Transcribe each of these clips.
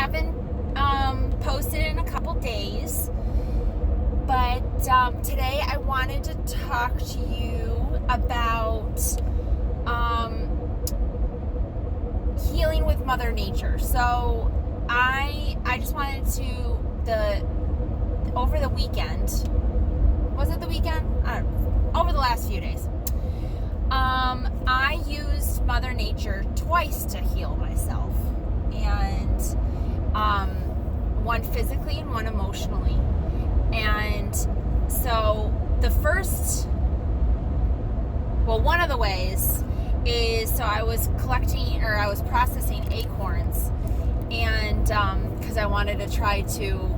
haven't posted in a couple days, but today I wanted to talk to you about healing with Mother Nature. So I just wanted to, over the weekend, was it the weekend? Over the last few days, I used Mother Nature twice to heal myself, and one physically and one emotionally. And so one of the ways is, so I was processing acorns, and because I wanted to try to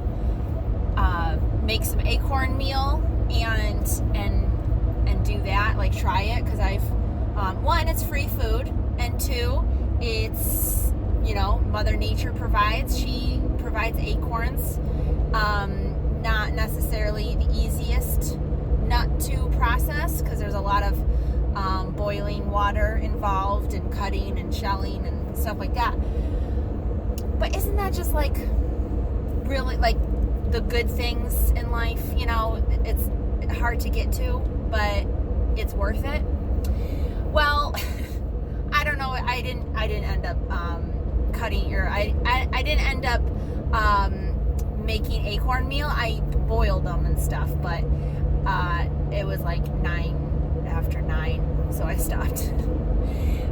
make some acorn meal and do that, like try it, because one, it's free food, and two, it's, Mother Nature she provides acorns, not necessarily the easiest nut to process, because there's a lot of boiling water involved, and cutting and shelling and stuff like that. But isn't that just like really like the good things in life? It's hard to get to, but it's worth it. Well, I don't know. I didn't end up cutting, or I didn't end up making acorn meal. I boiled them and stuff, but it was like 9:09, so I stopped.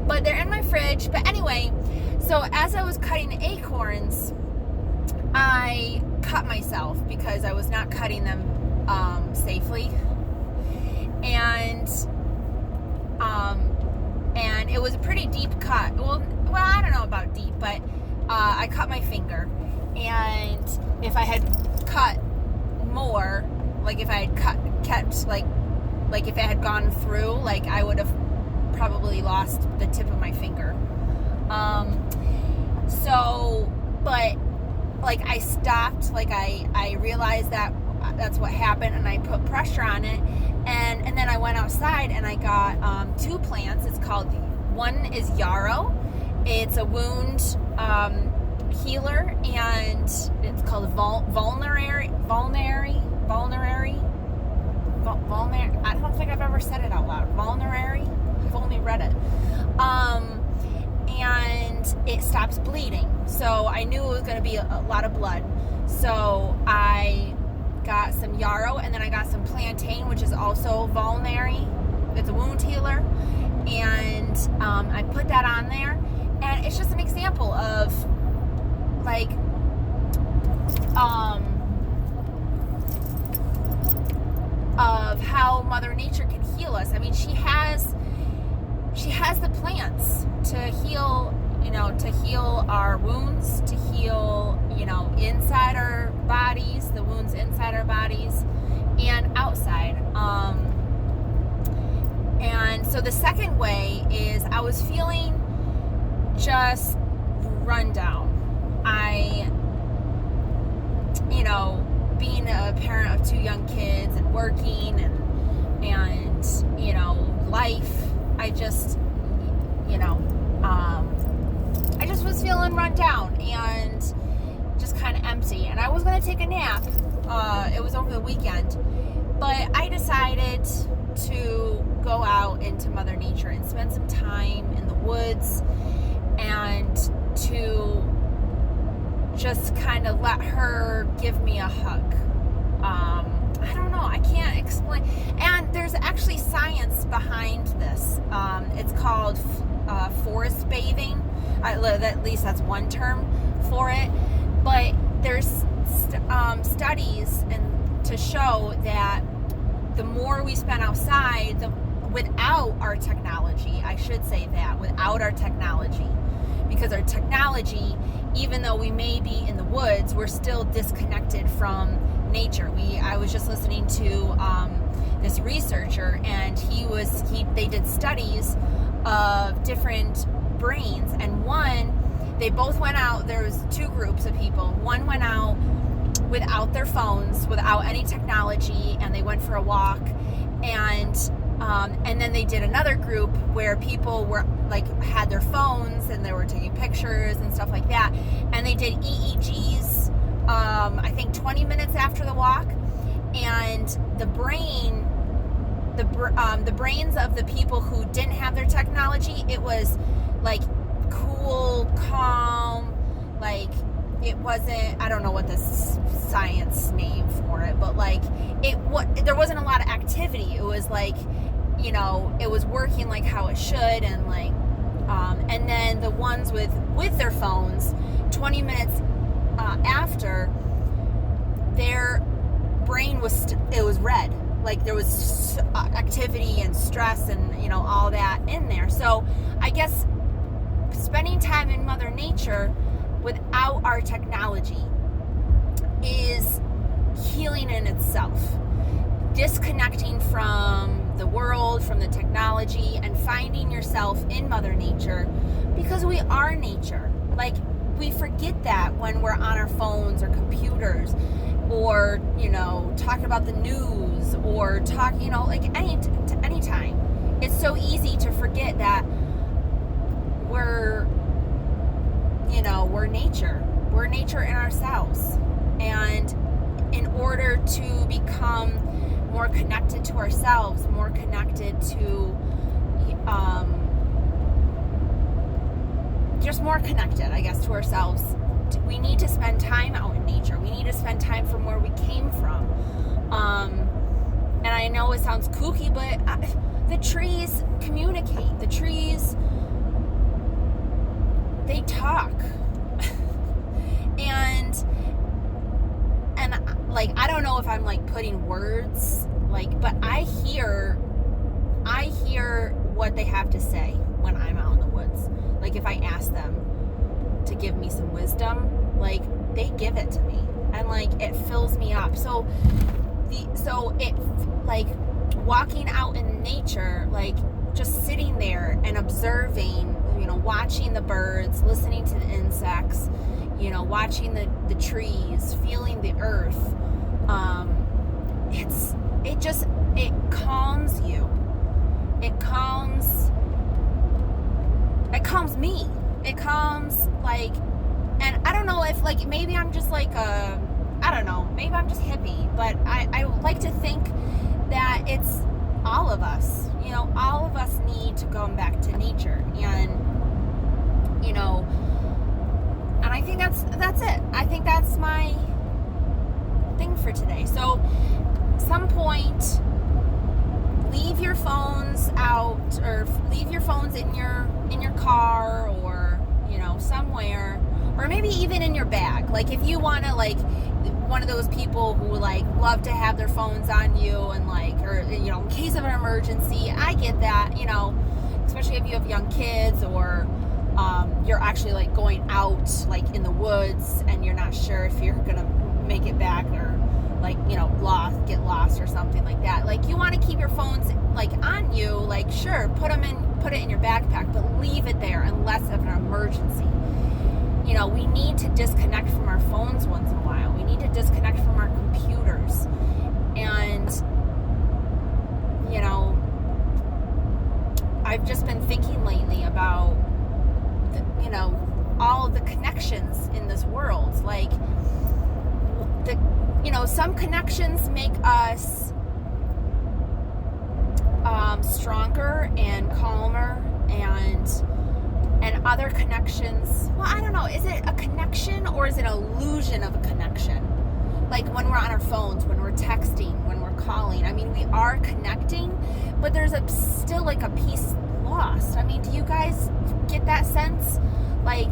But they're in my fridge. But anyway, so as I was cutting the acorns, I cut myself because I was not cutting them safely, and it was a pretty deep cut. Well, I don't know about deep, but I cut my finger, and if I had cut more, like if I had kept like if it had gone through, like I would have probably lost the tip of my finger. But like I stopped, like I realized that that's what happened, and I put pressure on it, and then I went outside and I got two plants. It's called, one is yarrow. It's a wound healer, and it's called vulnerary. I don't think I've ever said it out loud. Vulnerary. I've only read it. And it stops bleeding. So I knew it was going to be a lot of blood. So I got some yarrow, and then I got some plantain, which is also vulnerary. It's a wound healer. And I put that on there. And it's just an example of like of how Mother Nature can heal us. I mean, she has the plants to heal, to heal our wounds, to heal, inside our bodies, the wounds inside our bodies and outside. And so the second way is, I was feeling just run down. Being a parent of two young kids and working and life, I just was feeling run down and just kind of empty. And I was going to take a nap. It was over the weekend. But I decided to go out into Mother Nature and spend some time in the woods, and to just kind of let her give me a hug. I don't know. I can't explain. And there's actually science behind this. It's called forest bathing. At least that's one term for it. But there's studies to show that the more we spend outside, without our technology, because our technology, even though we may be in the woods, we're still disconnected from nature. I was just listening to this researcher, and they did studies of different brains, and they both went out. There was two groups of people. One went out without their phones, without any technology, and they went for a walk, and then they did another group where people were had their phones, and they were taking pictures pictures and stuff like that. And they did EEGs, I think 20 minutes after the walk. And the brains of the people who didn't have their technology, it was like cool, calm, like it wasn't, I don't know what the science name for it, but like there wasn't a lot of activity. It was like, you know, it was working like how it should, and like, and then the ones with their phones, 20 minutes after, their brain was it was red. Like there was activity and stress and, you know, all that in there. So I guess spending time in Mother Nature without our technology is healing in itself. Disconnecting from the world, from the technology, and finding yourself in Mother Nature, because we are nature. Like, we forget that when we're on our phones or computers, or, you know, talking about the news, or talk, you know, like any time. It's so easy to forget that we're nature. We're nature in ourselves. And in order to become more connected to ourselves, more connected to, just more connected, I guess, to ourselves, we need to spend time out in nature. We need to spend time from where we came from. And I know it sounds kooky, but the trees communicate. The trees, they talk. and like, I don't know if I'm like putting words, like, but I hear what they have to say when I'm out in the woods. Like, if I ask them to give me some wisdom, like, they give it to me, and like, it fills me up. So it, like, walking out in nature, like just sitting there and observing, you know, watching the birds, listening to the insects, you know, watching the trees, feeling the earth, it calms you. It calms me. It calms, like, and I don't know if, like, maybe I'm just like I don't know, maybe I'm just hippie, but I like to think that it's all of us, you know, all of us need to go back to nature, and, you know, and I think that's it. I think that's my thing for today. So, some point, leave your phones out, or leave your phones in your car, or, you know, somewhere, or maybe even in your bag. Like, if you want to, like, one of those people who, like, love to have their phones on you, and, like, or, you know, in case of an emergency, I get that, you know, especially if you have young kids, or you're actually, like, going out, like, in the woods, and you're not sure if you're gonna make it back, or, like, you know, get lost or something like that. Like, you want to keep your phones, like, on you, like, sure, put it in your backpack, but leave it there unless of an emergency. You know, we need to disconnect from our phones once in a while. We need to disconnect from our computers. And, you know, I've just been thinking lately about, you know, all of the connections in this world. Like, you know, some connections make us stronger and calmer, and other connections, well, I don't know, is it a connection or is it an illusion of a connection? Like, when we're on our phones, when we're texting, when we're calling, I mean, we are connecting, but there's still like a piece lost. I mean, do you guys get that sense? Like,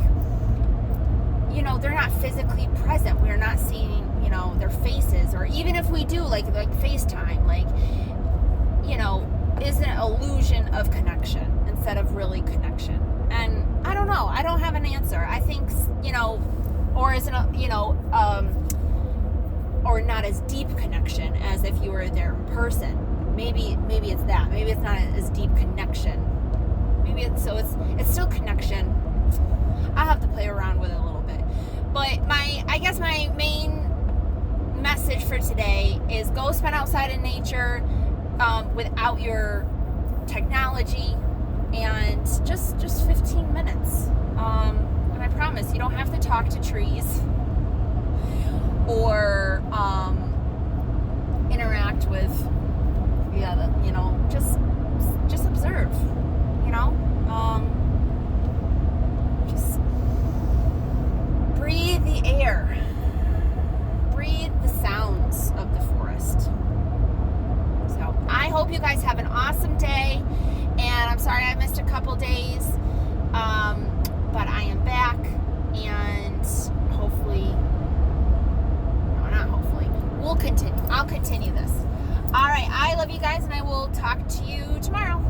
you know, they're not physically present. We're not seeing, you know, their faces, or even if we do, like FaceTime, like, you know, is an illusion of connection instead of really connection. And I don't know. I don't have an answer. I think, you know, or is it, you know, or not as deep connection as if you were there in person. Maybe it's that. Maybe it's not as deep connection. Maybe it's still connection. I'll have to play around with it a little bit. But I guess my main message for today is go spend outside in nature, without your technology, and just 15 minutes. You don't have to talk to trees or interact with just observe, just breathe the air, breathe the sounds of the forest. So I hope you guys have an awesome day, and I'm sorry I missed a couple days, but I am back, and we'll continue. I'll continue this. All right, I love you guys, and I will talk to you tomorrow.